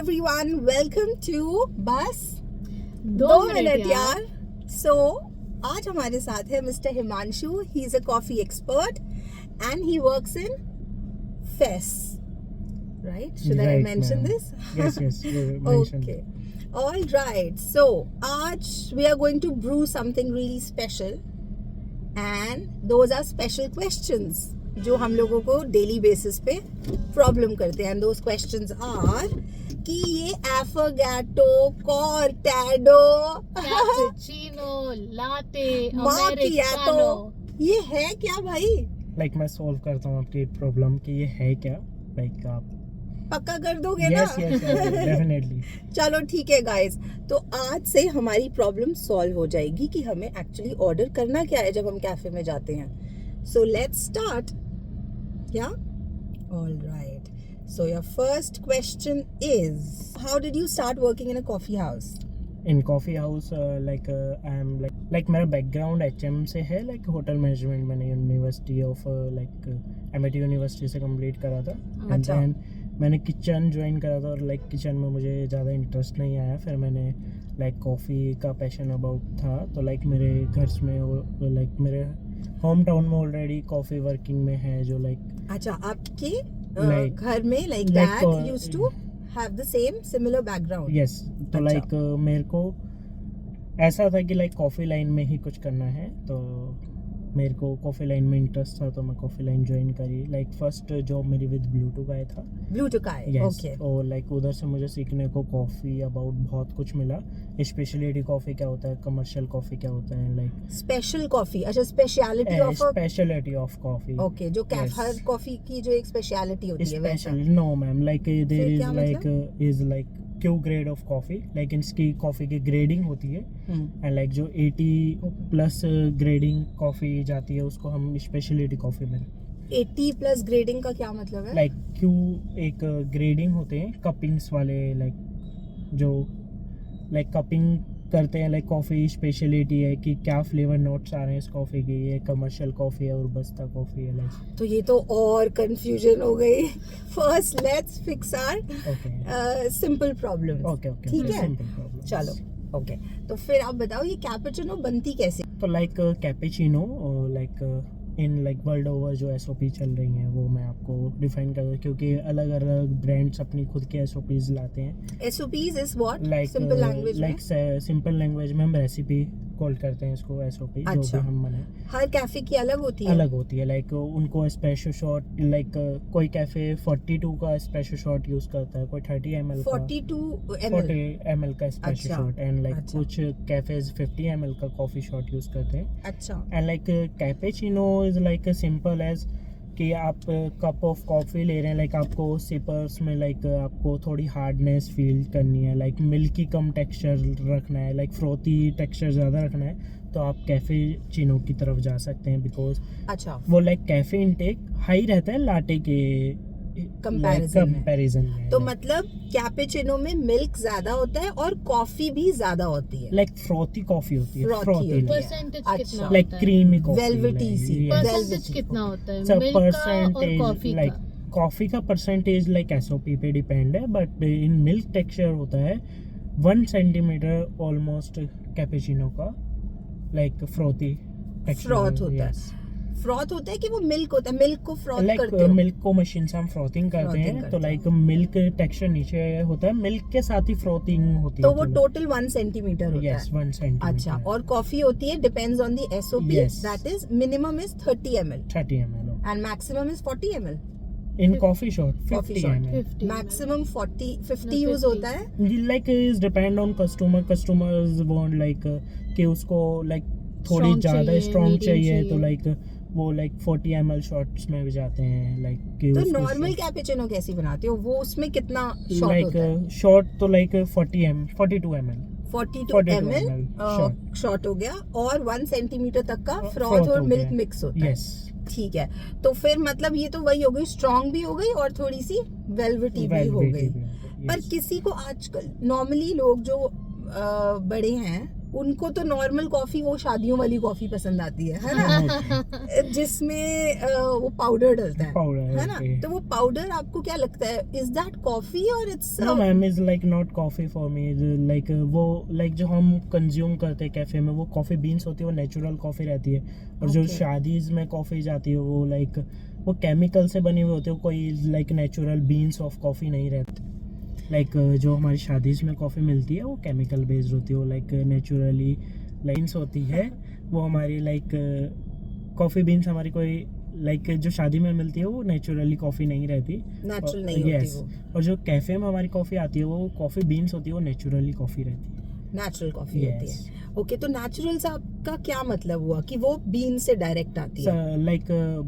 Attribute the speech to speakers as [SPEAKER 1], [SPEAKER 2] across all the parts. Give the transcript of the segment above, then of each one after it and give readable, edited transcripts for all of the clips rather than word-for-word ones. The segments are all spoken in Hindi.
[SPEAKER 1] everyone, welcome to बस
[SPEAKER 2] 2 मिनट
[SPEAKER 1] यार. So आज हमारे साथ है mister Himanshu. He is a coffee expert and he works in Fess. Right? Should I
[SPEAKER 3] Right,
[SPEAKER 1] mention
[SPEAKER 3] ma'am.
[SPEAKER 1] this?
[SPEAKER 3] Yes, you mentioned.
[SPEAKER 1] Okay. All right. So आज we are going to brew something really special, and those are special questions जो हम लोगों को डेली बेसिस पे प्रॉब्लम करते हैं. एंड दोज क्वेश्चंस आर कि ये एफोगैटो, कॉर्टेडो,
[SPEAKER 2] कैपुचिनो, लाटे,
[SPEAKER 1] माकियाटो,
[SPEAKER 2] अमेरिकानो.
[SPEAKER 1] ये है क्या भाई?
[SPEAKER 3] Like मैं सॉल्व करता हूँ आपकी प्रॉब्लम कि ये है क्या. Like आप
[SPEAKER 1] पक्का कर दोगे ना?
[SPEAKER 3] yes, definitely.
[SPEAKER 1] चलो ठीक है गाइस. तो आज से हमारी प्रॉब्लम सॉल्व हो जाएगी कि हमें एक्चुअली ऑर्डर करना क्या है जब हम कैफे में जाते हैं. So let's start. Yeah? All right. So your first question is, how did you start working in a coffee house?
[SPEAKER 3] In coffee house, I am like मेरा background HM से है, like hotel management मैंने University of MIT University से complete करा था. And
[SPEAKER 1] अच्छा.
[SPEAKER 3] then मैंने किचन ज्वाइन करा था और लाइक किचन में मुझे ज़्यादा इंटरेस्ट नहीं आया. फिर मैंने लाइक कॉफ़ी का पैशन अबाउट था, तो लाइक मेरे घर में लाइक मेरे होम टाउन में ऑलरेडी कॉफ़ी वर्किंग में है जो लाइक.
[SPEAKER 1] अच्छा, आपके
[SPEAKER 3] Like-
[SPEAKER 1] घर में like
[SPEAKER 3] like,
[SPEAKER 1] dad used to have the same similar background.
[SPEAKER 3] Yes. तो
[SPEAKER 1] अच्छा.
[SPEAKER 3] लाइक मेरे को ऐसा था कि लाइक कॉफ़ी लाइन में ही कुछ करना है, तो मेरे को कॉफ़ी लाइन में इंटरेस्ट था, तो मैं कॉफ़ी लाइन ज्वाइन करी. लाइक फर्स्ट जॉब मेरी विद ब्लू का था.
[SPEAKER 1] Blue to Kai.
[SPEAKER 3] Yes.
[SPEAKER 1] Okay.
[SPEAKER 3] और लाइक उधर से मुझे सीखने को कॉफ़ी अबाउट बहुत कुछ मिला. स्पेशलिटी कॉफ़ी क्या होता है, कमर्शियल कॉफ़ी क्या होता है, लाइक
[SPEAKER 1] Special coffee. अच्छा, speciality of a.
[SPEAKER 3] Speciality of coffee.
[SPEAKER 1] Okay, जो
[SPEAKER 3] Yes.
[SPEAKER 1] हर कॉफी की जो एक स्पेशलिटी होती है वैसा.
[SPEAKER 3] Special no ma'am. Like there
[SPEAKER 1] फिर
[SPEAKER 3] इज
[SPEAKER 1] क्या
[SPEAKER 3] like is like Q grade of coffee. Like इसकी कॉफ़ी की ग्रेडिंग होती है,
[SPEAKER 1] हम्म.
[SPEAKER 3] एंड लाइक जो 80 प्लस ग्रेडिंग कॉफ़ी जाती है उसको हम स्पेशलिटी कॉफ़ी में.
[SPEAKER 1] 80 प्लस ग्रेडिंग का क्या मतलब है?
[SPEAKER 3] लाइक क्यू एक ग्रेडिंग होते हैं कपिंग्स वाले, लाइक जो लाइक कपिंग करते हैं. लाइक कॉफ़ी स्पेशलिटी है कि क्या फ्लेवर नोट्स आ रहे हैं इस कॉफ़ी के, ये कमर्शियल कॉफ़ी है और बस्ता कॉफ़ी है. लाइक
[SPEAKER 1] तो ये तो और कंफ्यूजन हो गई. First let's fix hour
[SPEAKER 3] okay
[SPEAKER 1] simple problems.
[SPEAKER 3] Okay okay.
[SPEAKER 1] ठीक है?
[SPEAKER 3] Simple problem.
[SPEAKER 1] चलो ओके. तो फिर आप बताओ ये कैपुचिनो बनती कैसे?
[SPEAKER 3] तो like cappuccino like in like world over जो SOP चल रही हैं वो मैं आपको डिफाइन कर दूँ, क्योंकि अलग अलग ब्रांड्स अपनी खुद के SOPs लाते हैं.
[SPEAKER 1] SOPs is what?
[SPEAKER 3] Like
[SPEAKER 1] simple language में?
[SPEAKER 3] लाइक सिंपल लैंग्वेज में हम रेसिपी कॉल करते हैं इसको SOP. जो
[SPEAKER 1] अच्छा.
[SPEAKER 3] भी हम मने
[SPEAKER 1] हर कैफे की अलग होती है?
[SPEAKER 3] अलग होती है. लाइक उनको स्पेशल शॉट, लाइक कोई कैफे 42 का स्पेशल शॉट यूज करता है, कोई 30 ml का,
[SPEAKER 1] 42 ml.
[SPEAKER 3] 40 ml का स्पेशल
[SPEAKER 1] अच्छा.
[SPEAKER 3] शॉट, एंड लाइक
[SPEAKER 1] अच्छा.
[SPEAKER 3] कुछ कैफेज 50 ml का कॉफी शॉट यूज करते हैं.
[SPEAKER 1] अच्छा.
[SPEAKER 3] And like cappuccino is like simple as कि आप कप ऑफ कॉफ़ी ले रहे हैं, लाइक आपको सिपर्स में लाइक आपको थोड़ी हार्डनेस फील करनी है, लाइक मिल्की कम टेक्सचर रखना है, लाइक फ्रोथी टेक्सचर ज़्यादा रखना है, तो आप कैफे चिनो की तरफ जा सकते हैं. बिकॉज
[SPEAKER 1] अच्छा.
[SPEAKER 3] वो लाइक कैफे इनटेक हाई रहता है लाटे के कंपैरिजन में.
[SPEAKER 1] तो मतलब कैपुचिनो में मिल्क ज्यादा होता है और कॉफी भी ज्यादा होती है.
[SPEAKER 3] लाइक फ्रोथी कॉफ़ी होती है.
[SPEAKER 1] Frothy
[SPEAKER 3] फ्रोथी
[SPEAKER 1] होती है.
[SPEAKER 2] परसेंटेज
[SPEAKER 1] अच्छा.
[SPEAKER 2] कितना
[SPEAKER 3] लाइक
[SPEAKER 2] होता है?
[SPEAKER 3] Creamy coffee.
[SPEAKER 1] Velvety सी.
[SPEAKER 2] परसेंटेज कितना होता है
[SPEAKER 3] So
[SPEAKER 2] मिल्क का और
[SPEAKER 3] percentage,
[SPEAKER 2] कॉफी
[SPEAKER 3] like
[SPEAKER 2] का?
[SPEAKER 3] कॉफ़ी का परसेंटेज लाइक SOP पे डिपेंड है, बट इन मिल्क टेक्सचर होता है 1 सेंटीमीटर ऑलमोस्ट कैपेचिनो का, लाइक फ्रोथी
[SPEAKER 1] Froth होता है. फ्रॉथ होता है कि वो मिल्क होता है? मिल्क को फ्रॉथ करते
[SPEAKER 3] लाइक
[SPEAKER 1] हो?
[SPEAKER 3] मिल्क को मशीन से हम फ्रोथिंग करते
[SPEAKER 1] Frothing
[SPEAKER 3] हैं,
[SPEAKER 1] करते
[SPEAKER 3] तो
[SPEAKER 1] हो.
[SPEAKER 3] लाइक मिल्क टेक्सचर नीचे होता है, मिल्क के साथ ही फ्रोथिंग होती
[SPEAKER 1] तो
[SPEAKER 3] है.
[SPEAKER 1] वो टोटल 1 सेंटीमीटर होता
[SPEAKER 3] यस
[SPEAKER 1] है.
[SPEAKER 3] 1 सेंटीमीटर.
[SPEAKER 1] अच्छा. और कॉफी होती है depends on the SOP.
[SPEAKER 3] Yes.
[SPEAKER 1] That is minimum is 30 ml
[SPEAKER 3] 30 ml.
[SPEAKER 1] And maximum is 40 ml.
[SPEAKER 3] In coffee shot
[SPEAKER 1] Coffee
[SPEAKER 3] 50
[SPEAKER 1] shot.
[SPEAKER 3] ml.
[SPEAKER 2] 50
[SPEAKER 1] maximum 50
[SPEAKER 2] No,
[SPEAKER 1] use
[SPEAKER 2] 50.
[SPEAKER 1] होता है.
[SPEAKER 3] Like is depend on customers want like कि उसको लाइक थोड़ी
[SPEAKER 2] Strong
[SPEAKER 3] ज़्यादा
[SPEAKER 2] चाहिए,
[SPEAKER 3] स्ट्रॉन्ग
[SPEAKER 2] medium
[SPEAKER 3] चाहिए, तो
[SPEAKER 2] चाहिए.
[SPEAKER 3] लाइक वो लाइक 40 ml शॉट्स में भी जाते हैं. लाइक कि
[SPEAKER 1] तो
[SPEAKER 3] उसको
[SPEAKER 1] नॉर्मल कैपुचिनो कैसी बनाते हो? वो उसमें कितना शॉट होता है?
[SPEAKER 3] लाइक शॉट तो like 42 ml
[SPEAKER 1] 42
[SPEAKER 3] 42
[SPEAKER 1] ml
[SPEAKER 3] shot.
[SPEAKER 1] Shot हो गया और 1 सेंटीमीटर तक का
[SPEAKER 3] froth
[SPEAKER 1] फ्रॉथ और
[SPEAKER 3] हो
[SPEAKER 1] मिल्क
[SPEAKER 3] गया.
[SPEAKER 1] मिक्स होता है.
[SPEAKER 3] यस.
[SPEAKER 1] ठीक है. तो फिर मतलब ये तो वही हो गई, स्ट्रॉन्ग भी हो गई और थोड़ी सी वेलवेटी भी हो गई. पर किसी को आजकल नॉर्मली लोग जो बड़े हैं उनको तो नॉर्मल कॉफी, वो शादियों वाली कॉफी पसंद आती है ना, जिसमें वो पाउडर डलता है
[SPEAKER 3] पाउडर
[SPEAKER 1] है ना। तो वो पाउडर आपको क्या लगता है, इज दैट कॉफी और it's
[SPEAKER 3] no ma'am, is like not coffee for me. Like वो लाइक जो हम कंज्यूम करते हैं कैफे में, वो कॉफी बीन्स होती है, वो नेचुरल कॉफी रहती है। और जो
[SPEAKER 1] Okay.
[SPEAKER 3] शादीज में कॉफी जाती है वो लाइक वो केमिकल से बनी हुई होती है, कोई like natural beans of coffee नहीं रहती। लाइक जो हमारी शादीज में कॉफी मिलती है वो केमिकल बेस्ड होती है, वो लाइक नेचुरली बीन्स होती है। वो हमारी लाइक कॉफी बीन्स हमारी कोई लाइक जो शादी में मिलती है वो नेचुरली कॉफी नहीं रहती।
[SPEAKER 1] नेचुरल नहीं होती
[SPEAKER 3] Yes.
[SPEAKER 1] वो,
[SPEAKER 3] और जो कैफे में हमारी कॉफी आती है वो कॉफी बीन्स होती है, वो नेचुरली कॉफी रहती है।
[SPEAKER 1] नेचुरल कॉफी होती
[SPEAKER 3] Yes.
[SPEAKER 1] है। ओके, तो नेचुरल से आपका क्या मतलब हुआ कि वो बीन से डायरेक्ट आती है?
[SPEAKER 3] लाइक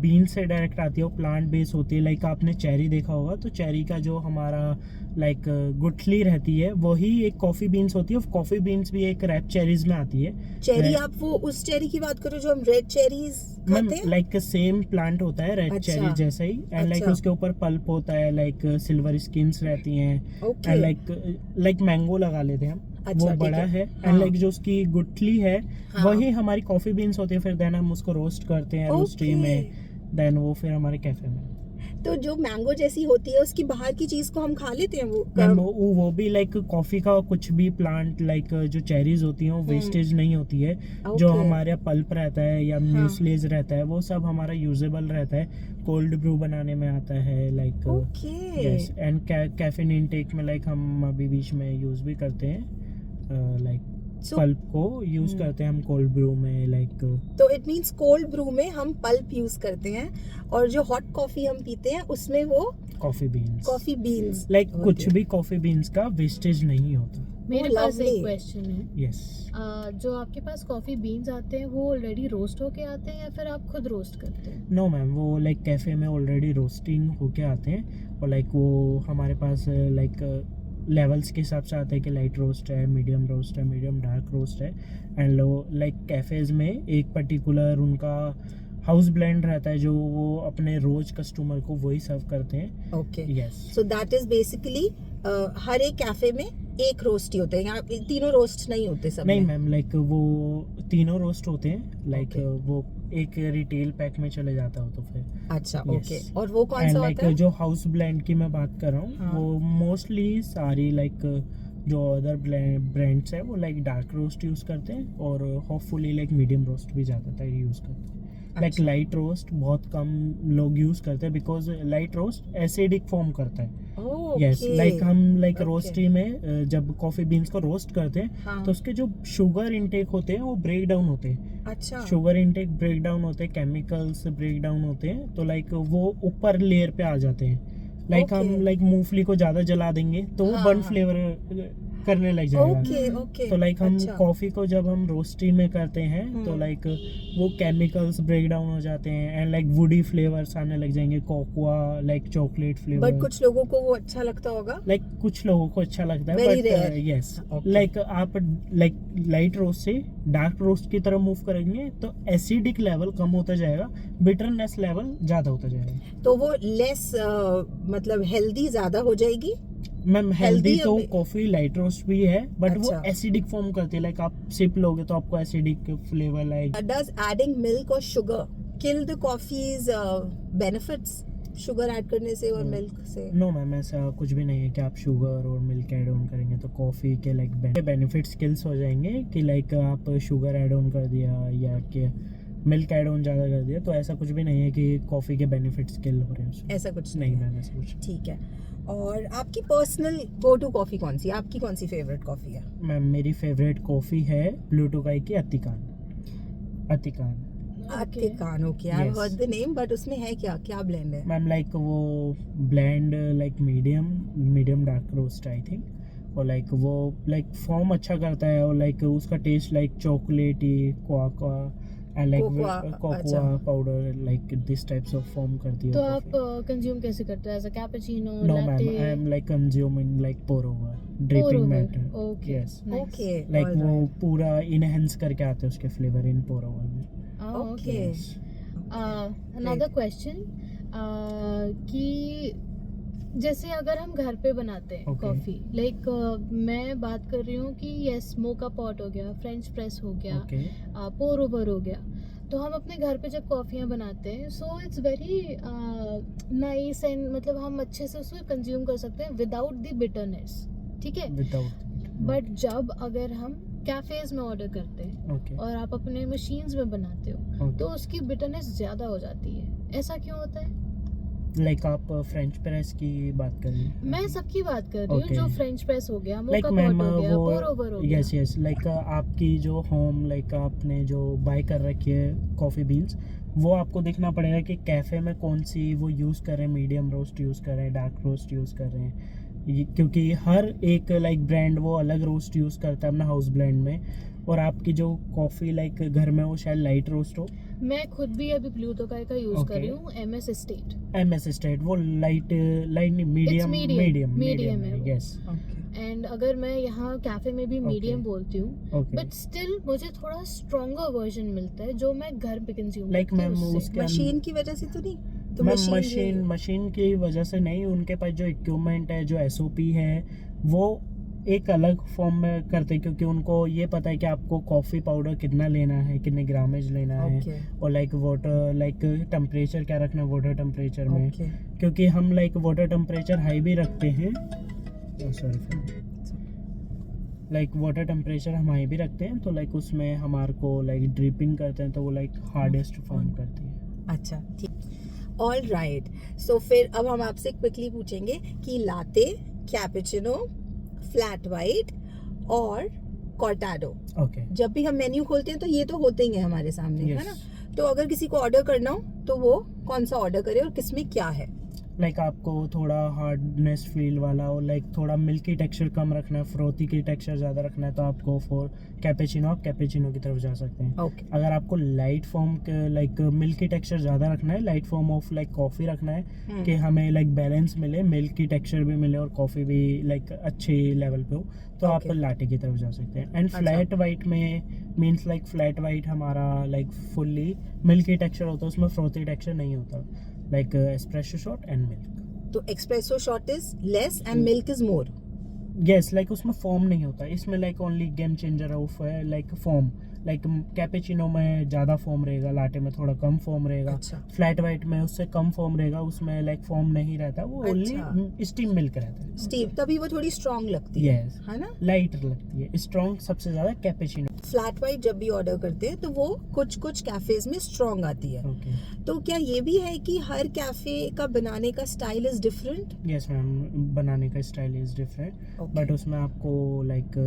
[SPEAKER 3] बीन से डायरेक्ट आती है, वो प्लांट बेस होती है। लाइक आपने चेरी देखा होगा, तो चेरी का जो हमारा लाइक गुठली रहती है वही एक कॉफी बीन्स होती है। कॉफी बीन्स भी एक रैप चेरीज में आती है।
[SPEAKER 1] चेरी,
[SPEAKER 3] Red-
[SPEAKER 1] आप वो उस चेरी की बात करो जो हम रेड चेरीज
[SPEAKER 3] मैम
[SPEAKER 1] खाते हैं?
[SPEAKER 3] लाइक सेम प्लांट होता है रेड
[SPEAKER 1] अच्छा।
[SPEAKER 3] चेरी जैसा ही, एंड लाइक
[SPEAKER 1] अच्छा।
[SPEAKER 3] उसके ऊपर पल्प होता है, लाइक सिल्वर स्किन्स रहती हैं,
[SPEAKER 1] ओके,
[SPEAKER 3] एंड लाइक मैंगो लगा लेते हैं हम।
[SPEAKER 1] अच्छा,
[SPEAKER 3] वो
[SPEAKER 1] ठीक
[SPEAKER 3] बड़ा है,
[SPEAKER 1] हाँ।
[SPEAKER 3] एंड लाइक जो उसकी गुठली है
[SPEAKER 1] हाँ।
[SPEAKER 3] वही हमारी कॉफी बीन्स होती है। फिर देन हम उसको रोस्ट करते हैं रोस्टरी
[SPEAKER 1] ओके।
[SPEAKER 3] में, देन वो फिर हमारे कैफे में।
[SPEAKER 1] तो जो मैंगो जैसी होती है उसकी बाहर की चीज को हम खा लेते हैं वो?
[SPEAKER 3] मैम वो भी लाइक कॉफी का कुछ भी प्लांट लाइक जो चेरीज होती हैं वो वेस्टेज नहीं होती है। जो
[SPEAKER 1] ओके।
[SPEAKER 3] हमारे पल्प रहता है या
[SPEAKER 1] हाँ।
[SPEAKER 3] म्यूसलीज रहता है वो सब हमारा यूजेबल रहता है, कोल्ड ब्रू बनाने में आता है like.
[SPEAKER 1] Okay,
[SPEAKER 3] yes, and caffeine intake में लाइक हम अभी बीच में यूज भी करते हैं, लाइक
[SPEAKER 1] So-
[SPEAKER 3] पल्प को यूज करते हैं हम कोल्ड ब्रू में लाइक।
[SPEAKER 1] तो इट मींस कोल्ड ब्रू में हम पल्प यूज करते हैं, और जो हॉट कॉफी हम पीते हैं उसमें वो
[SPEAKER 3] coffee beans,
[SPEAKER 1] coffee beans.
[SPEAKER 3] Like कुछ भी कॉफी बीन्स का वेस्टेज नहीं होता।
[SPEAKER 2] मेरे
[SPEAKER 1] Oh,
[SPEAKER 2] पास
[SPEAKER 1] lovely.
[SPEAKER 2] एक क्वेश्चन है।
[SPEAKER 3] यस।
[SPEAKER 2] जो आपके पास कॉफी बीन्स आते हैं वो ऑलरेडी रोस्ट होके आते हैं या फिर आप खुद रोस्ट करते हैं?
[SPEAKER 3] नो मैम, वो लाइक कैफे में ऑलरेडी रोस्टिंग होके आते हैं, और लाइक वो हमारे पास लाइक लेवल्स के हिसाब से आते हैं कि लाइट रोस्ट है, मीडियम रोस्ट है, मीडियम डार्क रोस्ट है। एंड लाइक कैफेज में एक पर्टिकुलर उनका हाउस ब्लेंड रहता है जो वो अपने रोज कस्टमर को वही सर्व करते हैं।
[SPEAKER 1] Okay,
[SPEAKER 3] yes.
[SPEAKER 1] So that is basically हर एक कैफे में एक रोस्ट ही होता है, यहाँ तीनों रोस्ट नहीं होते सब
[SPEAKER 3] नहीं
[SPEAKER 1] में?
[SPEAKER 3] मैम, लाइक वो तीनों रोस्ट होते हैं, लाइक
[SPEAKER 1] Okay.
[SPEAKER 3] वो एक रिटेल पैक में चले जाता हो तो फिर।
[SPEAKER 1] अच्छा,
[SPEAKER 3] Yes.
[SPEAKER 1] ओके। और वो कौन
[SPEAKER 3] एंड
[SPEAKER 1] सा
[SPEAKER 3] लाइक
[SPEAKER 1] होता है?
[SPEAKER 3] जो हाउस ब्लेंड की मैं बात कर रहा हूँ
[SPEAKER 1] हाँ।
[SPEAKER 3] वो मोस्टली सारी लाइक जो अदर ब्रांड्स है वो लाइक डार्क रोस्ट यूज करते हैं, और होपफुली लाइक मीडियम रोस्ट भी ज़्यादातर यूज करते हैं। लाइक
[SPEAKER 1] अच्छा।
[SPEAKER 3] लाइट रोस्ट बहुत कम लोग यूज करते हैं, because light roast acidic form करता है। यस,
[SPEAKER 1] ओके,
[SPEAKER 3] लाइक हम लाइक
[SPEAKER 1] Okay.
[SPEAKER 3] रोस्टरी में जब कॉफी बीन्स को रोस्ट करते हैं
[SPEAKER 1] हाँ,
[SPEAKER 3] तो उसके जो शुगर इनटेक होते हैं वो ब्रेक डाउन होते हैं।
[SPEAKER 1] अच्छा,
[SPEAKER 3] शुगर इनटेक ब्रेक डाउन होते हैं, केमिकल्स ब्रेक डाउन होते हैं, तो लाइक वो ऊपर लेयर पे आ जाते हैं। लाइक हम
[SPEAKER 1] Okay.
[SPEAKER 3] लाइक मूंगफली को ज्यादा जला देंगे तो वो
[SPEAKER 1] हाँ,
[SPEAKER 3] बर्न
[SPEAKER 1] हाँ।
[SPEAKER 3] फ्लेवर करने लग जाएगा।
[SPEAKER 1] Okay, okay.
[SPEAKER 3] तो लाइक हम
[SPEAKER 1] अच्छा।
[SPEAKER 3] कॉफी को जब हम रोस्टरी में करते हैं तो लाइक वो केमिकल्स ब्रेक डाउन हो जाते हैं, एंड लाइक वुडी फ्लेवर्स आने लग जाएंगे, cocoa like chocolate flavour.
[SPEAKER 1] But कुछ लोगों को वो अच्छा लगता होगा।
[SPEAKER 3] लाइक कुछ लोगों को अच्छा लगता है,
[SPEAKER 1] Very
[SPEAKER 3] but
[SPEAKER 1] rare.
[SPEAKER 3] Yes,
[SPEAKER 1] Okay.
[SPEAKER 3] Like आप लाइक लाइट रोस्ट से डार्क रोस्ट की तरफ मूव करेंगे तो एसिडिक लेवल कम होता जाएगा, बिटरनेस लेवल ज्यादा होता जाएगा।
[SPEAKER 1] तो वो लेस मतलब हेल्दी ज्यादा हो जाएगी।
[SPEAKER 3] मैम हेल्दी
[SPEAKER 1] Healthy
[SPEAKER 3] तो
[SPEAKER 1] अभी-
[SPEAKER 3] कॉफी लाइट रोस्ट भी है, बट वो
[SPEAKER 1] अच्छा।
[SPEAKER 3] एसिडिक फॉर्म करती है। लाइक आप सिप लोगे तो आपको acidic flavour like.
[SPEAKER 1] Does adding milk और sugar kill the coffee's benefits? Sugar add करने से और मिल्क से?
[SPEAKER 3] नो मैम, ऐसा कुछ भी नहीं है कि आप शुगर और मिल्क ऐड ऑन करेंगे तो कॉफ़ी के लाइक बेनिफिट स्किल्स हो जाएंगे कि लाइक आप शुगर ऐड ऑन कर दिया या कि मिल्क ऐड ऑन ज़्यादा कर दिया, तो ऐसा कुछ भी नहीं है कि कॉफ़ी के बेनिफिट स्किल हो रहे हैं उसमें।
[SPEAKER 1] ऐसा कुछ
[SPEAKER 3] नहीं
[SPEAKER 1] है।
[SPEAKER 3] मैम, ऐसा कुछ
[SPEAKER 1] ठीक है। और आपकी पर्सनल गो टू कॉफी कौन सी है? आपकी कौन सी फेवरेट कॉफी है?
[SPEAKER 3] मैम मेरी फेवरेट कॉफ़ी है ब्लू टोकाई की Attikan.
[SPEAKER 1] Attikan, okay, I
[SPEAKER 3] Yes.
[SPEAKER 1] Heard the name, but उसमें है क्या क्या ब्लेंड है?
[SPEAKER 3] मैम लाइक वो blend like medium dark roast I think, और लाइक वो लाइक फॉर्म अच्छा करता है, और लाइक उसका taste like chocolatey cocoa and like
[SPEAKER 1] Cocoa,
[SPEAKER 3] cocoa
[SPEAKER 1] अच्छा।
[SPEAKER 3] Powder like this types of foam करती है।
[SPEAKER 2] तो आप कंज्यूम कैसे करते हैं? As a cappuccino,
[SPEAKER 3] no ma'am, I
[SPEAKER 2] latte?
[SPEAKER 3] Am like consuming like pour over dripping matter.
[SPEAKER 2] Okay,
[SPEAKER 3] yes,
[SPEAKER 1] okay,
[SPEAKER 3] like
[SPEAKER 1] all
[SPEAKER 3] वो
[SPEAKER 1] right.
[SPEAKER 3] पूरा इनहेंस करके आते हैं उसके फ्लेवर इन पोर ओवर में।
[SPEAKER 1] ओके।
[SPEAKER 2] अनदर क्वेश्चन कि जैसे अगर हम घर पे बनाते हैं
[SPEAKER 3] Okay.
[SPEAKER 2] कॉफी, लाइक मैं बात कर रही हूँ कि यस मोका पॉट हो गया, फ्रेंच प्रेस हो गया,
[SPEAKER 3] ओके
[SPEAKER 2] पोर ओवर हो गया, तो हम अपने घर पे जब कॉफ़ियाँ बनाते हैं so it's very nice and मतलब हम अच्छे से उसको कंज्यूम कर सकते हैं विदाउट द बिटरनेस, ठीक है।
[SPEAKER 3] विदाउट
[SPEAKER 2] बट जब अगर हम कैफेज में ऑर्डर करते हैं
[SPEAKER 3] ओके
[SPEAKER 2] और आप अपने मशीन्स में बनाते हो तो उसकी बिटरनेस ज़्यादा हो जाती है, ऐसा क्यों होता है?
[SPEAKER 3] लाइक आप फ्रेंच प्रेस की बात कर रही हैं?
[SPEAKER 2] मैं सबकी बात कर रही हूँ
[SPEAKER 3] Okay.
[SPEAKER 2] जो फ्रेंच प्रेस हो गया,
[SPEAKER 3] लाइक
[SPEAKER 2] मोका
[SPEAKER 3] मैम
[SPEAKER 2] पॉट हो गया,
[SPEAKER 3] वो
[SPEAKER 2] पोर ओवर हो गया।
[SPEAKER 3] यस यस लाइक आपकी जो होम लाइक आपने जो बाय कर रखी है कॉफ़ी बीन्स, वो आपको देखना पड़ेगा कि कैफ़े में कौन सी वो यूज़ कर रहे हैं, मीडियम रोस्ट यूज़ कर रहे हैं, डार्क रोस्ट यूज़ कर रहे हैं। क्योंकि हर एक लाइक ब्रांड वो अलग रोस्ट यूज़ करता है अपना हाउस ब्लेंड में, और आपकी जो कॉफ़ी लाइक घर में वो शायद लाइट रोस्ट हो।
[SPEAKER 2] मैं खुद भी अभी ब्लू टोकाई का यूज कर
[SPEAKER 3] Okay.
[SPEAKER 2] रही हूँ, एमएस एस्टेट,
[SPEAKER 3] एमएस स्टेट वो लाइट लाइट नहीं मीडियम
[SPEAKER 2] medium
[SPEAKER 3] मीडियम
[SPEAKER 2] है वो।
[SPEAKER 3] यस
[SPEAKER 2] एंड अगर मैं यहाँ कैफे में भी मीडियम बोलती हूँ,
[SPEAKER 3] ओके
[SPEAKER 2] बट स्टिल मुझे थोड़ा स्ट्रॉन्गर वर्जन मिलता है जो मैं घर पे कंज्यूम
[SPEAKER 3] लाइक
[SPEAKER 2] करती
[SPEAKER 3] मैम
[SPEAKER 2] हूँ उससे।
[SPEAKER 3] उसके
[SPEAKER 1] मशीन की वजह से तो नहीं, तो
[SPEAKER 3] मैम
[SPEAKER 1] मशीन
[SPEAKER 3] मशीन की वजह से नहीं, उनके पास जो इक्विपमेंट है, जो एसओपी है, वो एक अलग फॉर्म में करते हैं, क्योंकि उनको ये पता है कि आपको कॉफ़ी पाउडर कितना लेना है, कितने ग्रामेज लेना है,
[SPEAKER 1] ओके
[SPEAKER 3] और लाइक वाटर लाइक टेम्परेचर क्या रखना है वाटर टेम्परेचर में,
[SPEAKER 1] ओके
[SPEAKER 3] क्योंकि हम लाइक वाटर टेम्परेचर हाई भी रखते हैं, सॉरी लाइक वाटर टेम्परेचर हम हाई भी रखते हैं, तो लाइक उसमें हमारे को लाइक ड्रिपिंग करते हैं तो वो लाइक हार्डेस्ट फॉर्म करती है।
[SPEAKER 1] अच्छा ठीक, ऑल राइट। सो फिर अब हम आपसे क्विकली पूछेंगे कि लाते, कैपुचिनो, फ्लैट वाइट और कॉर्टाडो,
[SPEAKER 3] ओके
[SPEAKER 1] जब भी हम मेन्यू खोलते हैं तो ये तो होते ही हैं हमारे सामने, है
[SPEAKER 3] यस
[SPEAKER 1] ना। तो अगर किसी को ऑर्डर करना हो तो वो कौन सा ऑर्डर करे और किसमें क्या है?
[SPEAKER 3] लाइक आपको थोड़ा हार्डनेस फील वाला और लाइक थोड़ा मिल्की टेक्सचर कम रखना है, फ्रोथी की टेक्सचर ज़्यादा रखना है, तो आपको फॉर कैपेचिनो आप कैपेचिनो की तरफ जा सकते हैं।
[SPEAKER 1] ओके
[SPEAKER 3] अगर आपको light form like milky texture ज़्यादा रखना है, light form of like coffee रखना है कि हमें लाइक बैलेंस मिले, मिल्की टेक्सचर भी मिले और कॉफ़ी भी लाइक अच्छे लेवल पे हो, तो आप
[SPEAKER 1] Okay.
[SPEAKER 3] लाटे की तरफ जा सकते हैं। एंड
[SPEAKER 1] अच्छा।
[SPEAKER 3] फ्लैट वाइट में मीन्स लाइक फ्लैट वाइट हमारा लाइक फुल्ली मिल्की टेक्सचर होता है, उसमें फ्रोथी टेक्सचर नहीं होता, like espresso shot and milk.
[SPEAKER 1] तो espresso shot is less and milk is more.
[SPEAKER 3] Yes like उसमें फॉर्म नहीं होता, इसमें like only game changer of है लाइक फॉर्म, लाइक कैपेचिनो में ज़्यादा फॉर्म रहेगा, लाटे में थोड़ा कम फॉर्म रहेगा,
[SPEAKER 1] अच्छा
[SPEAKER 3] फ्लैट वाइट में उससे कम फॉर्म रहेगा, उसमें लाइक फॉर्म नहीं रहता, वो
[SPEAKER 1] अच्छा।
[SPEAKER 3] ओनली स्टीम मिल्क रहता है।
[SPEAKER 1] स्टीव, तभी वो थोड़ी स्ट्रांग लगती है
[SPEAKER 3] यस
[SPEAKER 1] है ना।
[SPEAKER 3] लाइट लगती है, स्ट्रॉन्ग सबसे ज़्यादा कैपेचिनो।
[SPEAKER 1] फ्लैट वाइट जब भी ऑर्डर करते हैं तो वो कुछ कुछ कैफेज में स्ट्रांग आती है,
[SPEAKER 3] ओके
[SPEAKER 1] तो क्या ये भी है कि हर कैफे का बनाने का style is different?
[SPEAKER 3] Yes ma'am, बनाने का स्टाइल इज डिफरेंट, बट उसमें आपको like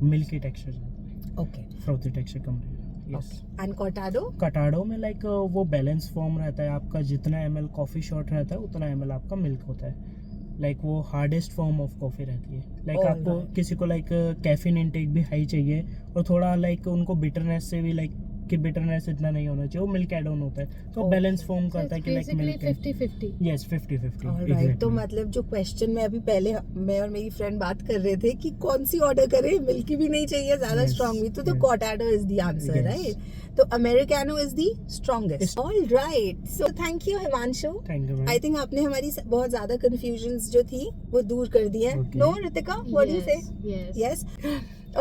[SPEAKER 3] milky texture,
[SPEAKER 1] okay
[SPEAKER 3] frothy texture कम रहेगा। Yes
[SPEAKER 1] and कॉर्टाडो?
[SPEAKER 3] कटाडो में लाइक वो बैलेंस फॉर्म रहता है, आपका जितना ml कॉफ़ी शॉट रहता है उतना ml आपका मिल्क होता है, लाइक वो हार्डेस्ट फॉर्म ऑफ कॉफ़ी रहती है। लाइक
[SPEAKER 1] All
[SPEAKER 3] आपको
[SPEAKER 1] right.
[SPEAKER 3] किसी को लाइक कैफीन इनटेक भी हाई चाहिए और थोड़ा लाइक उनको बिटरनेस से भी लाइक कि बिटरनेस इतना नहीं होना चाहिए, वो मिल्क एड ऑन होता है, तो
[SPEAKER 1] Okay.
[SPEAKER 3] बैलेंस फॉर्म करता है कि like
[SPEAKER 2] basically
[SPEAKER 3] milk
[SPEAKER 2] 50-50।
[SPEAKER 3] Yes 50-50
[SPEAKER 1] right. तो मतलब जो क्वेश्चन में अभी पहले मैं और मेरी फ्रेंड बात कर रहे थे कि कौन सी ऑर्डर करें, मिल्की भी नहीं चाहिए ज्यादा
[SPEAKER 3] Yes,
[SPEAKER 1] स्ट्रांग भी, तो
[SPEAKER 3] yes.
[SPEAKER 1] Cortado is the answer,
[SPEAKER 3] Yes.
[SPEAKER 1] Right. तो Americano is the strongest. All right, so thank you Himanshu.
[SPEAKER 3] Thank you
[SPEAKER 1] I think आपने हमारी बहुत ज्यादा कंफ्यूजन्स जो थी वो दूर कर दी है।
[SPEAKER 3] Okay.
[SPEAKER 1] No Ritika, what do you say?
[SPEAKER 2] Yes
[SPEAKER 1] yes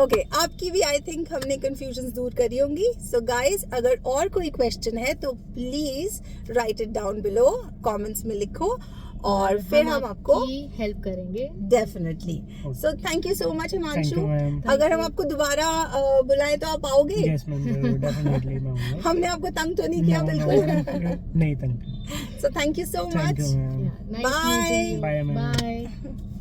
[SPEAKER 1] okay, आपकी भी आई थिंक हमने कंफ्यूजन्स दूर करी होंगी। सो गाइस, अगर और कोई क्वेश्चन है तो please right it down below, comments में लिखो और फिर हम आपको
[SPEAKER 2] हेल्प करेंगे।
[SPEAKER 1] Definitely. So thank you so much
[SPEAKER 3] thank
[SPEAKER 1] Himanshu.
[SPEAKER 3] You ma'am.
[SPEAKER 1] अगर हम आपको दोबारा बुलाएं तो आप आओगे?
[SPEAKER 3] यस मैम, डेफिनेटली मैं आऊंगा।
[SPEAKER 1] हमने आपको तंग तो नहीं किया?
[SPEAKER 3] No, no,
[SPEAKER 1] बिल्कुल
[SPEAKER 3] नहीं, thank you.
[SPEAKER 1] So thank you so
[SPEAKER 3] thank
[SPEAKER 1] much.
[SPEAKER 3] You ma'am.
[SPEAKER 2] Nice meeting you.
[SPEAKER 3] Bye, ma'am.
[SPEAKER 2] Bye.